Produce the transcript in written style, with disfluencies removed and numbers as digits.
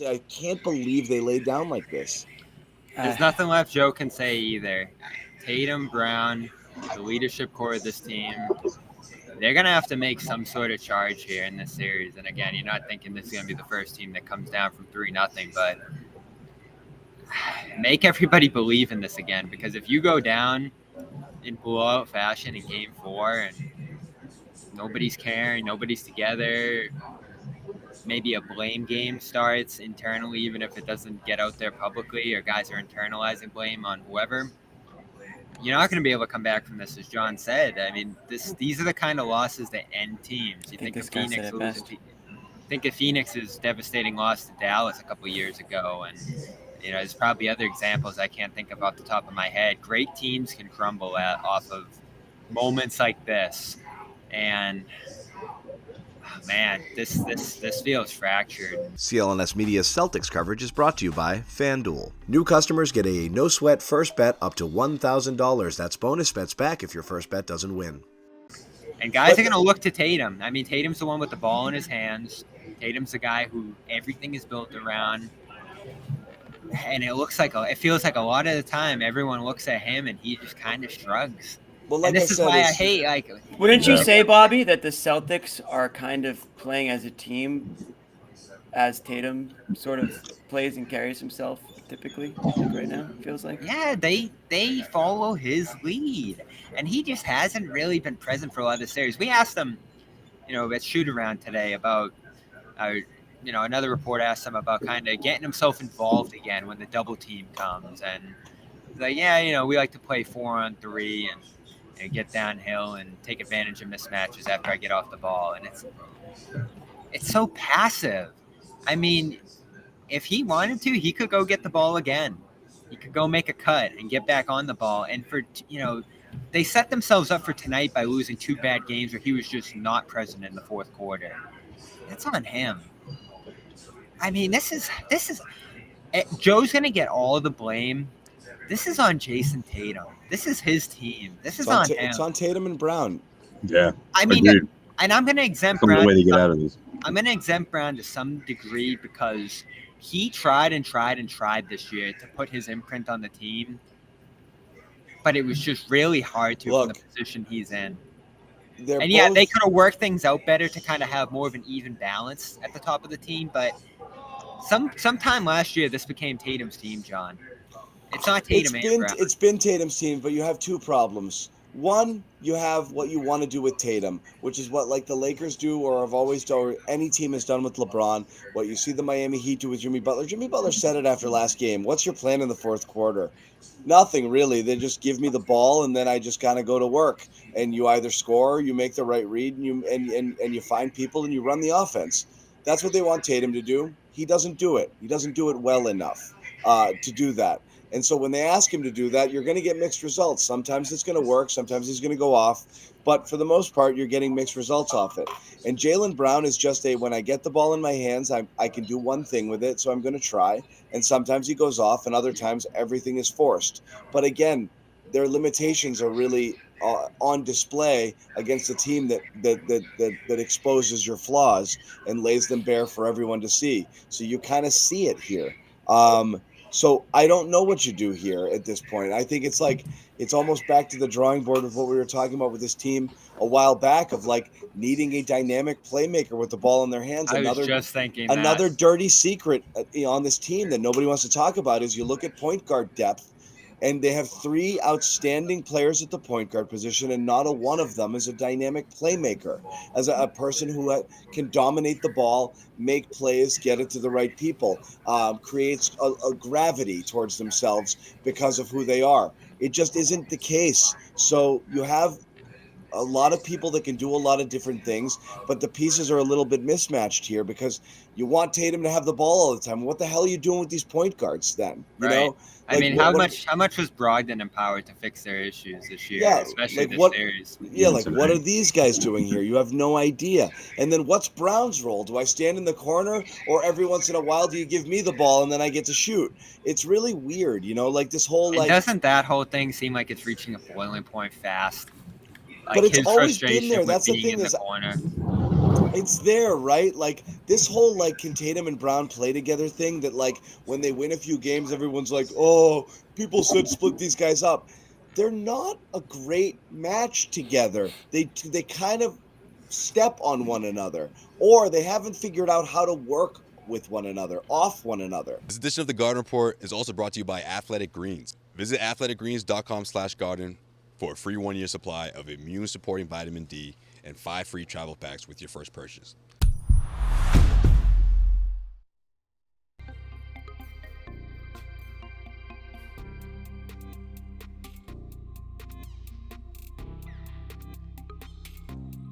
I can't believe they laid down like this. There's nothing left Joe can say either. Tatum, Brown, the leadership core of this team, they're going to have to make some sort of charge here in this series. And again, you're not thinking this is going to be the first team that comes down from 3-0, but make everybody believe in this again, because if you go down in blowout fashion in Game 4 and nobody's caring, nobody's together, maybe a blame game starts internally, even if it doesn't get out there publicly, or guys are internalizing blame on whoever, you're not going to be able to come back from this, as John said. I mean, these are the kind of losses that end teams. You think of Phoenix losing. Think of Phoenix's devastating loss to Dallas a couple of years ago, and there's probably other examples I can't think of off the top of my head. Great teams can crumble off of moments like this, and man, this feels fractured. CLNS Media's Celtics coverage is brought to you by FanDuel. New customers get a no-sweat first bet up to $1,000. That's bonus bets back if your first bet doesn't win. And guys are going to look to Tatum. I mean, Tatum's the one with the ball in his hands. Tatum's the guy who everything is built around. And it feels like a lot of the time everyone looks at him and he just kind of shrugs. Well, like and this is why I hate, wouldn't you say, Bobby, that the Celtics are kind of playing as a team as Tatum sort of plays and carries himself typically right now, it feels like? Yeah, they follow his lead. And he just hasn't really been present for a lot of the series. We asked him, at shoot-around today about, another report asked him about kind of getting himself involved again when the double team comes. And he's like, we like to play 4-on-3 and get downhill and take advantage of mismatches after I get off the ball. And it's so passive. I mean, if he wanted to, he could go get the ball again. He could go make a cut and get back on the ball. And they set themselves up for tonight by losing 2 bad games where he was just not present in the fourth quarter. That's on him. I mean, this is Joe's going to get all of the blame. This is on Jayson Tatum. This is his team. This is on him. It's on Tatum and Brown. Yeah. I mean, agreed. And I'm going to exempt Some Brown. way to get out of this. I'm going to exempt Brown to some degree because he tried this year to put his imprint on the team, but it was just really hard to from the position he's in. They could have worked things out better to kind of have more of an even balance at the top of the team, but sometime last year this became Tatum's team, John. It's not Tatum and Brown. It's been Tatum's team, but you have 2 problems. One, you have what you want to do with Tatum, which is what the Lakers do or have always done, or any team has done with LeBron, what you see the Miami Heat do with Jimmy Butler. Jimmy Butler said it after last game. What's your plan in the fourth quarter? Nothing, really. They just give me the ball, and then I just kind of go to work. And you either score, you make the right read, and you find people, and you run the offense. That's what they want Tatum to do. He doesn't do it. He doesn't do it well enough to do that. And so when they ask him to do that, you're going to get mixed results. Sometimes it's going to work. Sometimes he's going to go off. But for the most part, you're getting mixed results off it. And Jaylen Brown is just when I get the ball in my hands, I can do one thing with it, so I'm going to try. And sometimes he goes off, and other times everything is forced. But again, their limitations are really on display against a team that exposes your flaws and lays them bare for everyone to see. So you kind of see it here. So I don't know what you do here at this point. I think it's almost back to the drawing board of what we were talking about with this team a while back of needing a dynamic playmaker with the ball in their hands. I was just thinking another dirty secret on this team that nobody wants to talk about is you look at point guard depth, and they have 3 outstanding players at the point guard position, and not a one of them is a dynamic playmaker, as a person who can dominate the ball, make plays, get it to the right people, creates a gravity towards themselves because of who they are. It just isn't the case. So you have a lot of people that can do a lot of different things, but the pieces are a little bit mismatched here because you want Tatum to have the ball all the time. What the hell are you doing with these point guards then? You know? I mean, how much was Brogdon empowered to fix their issues this year, especially this series? Yeah, what are these guys doing here? You have no idea. And then what's Brown's role? Do I stand in the corner, or every once in a while do you give me the ball and then I get to shoot? It's really weird, this whole doesn't that whole thing seem like it's reaching a boiling point fast? But it's always been there. That's the thing. It's there, right? Like this whole like can Tatum and Brown play together thing that like when they win a few games, everyone's like, oh, people said split these guys up. They're not a great match together. They kind of step on one another, or they haven't figured out how to work with one another, off one another. This edition of the Garden Report is also brought to you by Athletic Greens. Visit athleticgreens.com/garden for a free 1-year supply of immune-supporting vitamin D and 5 free travel packs with your first purchase.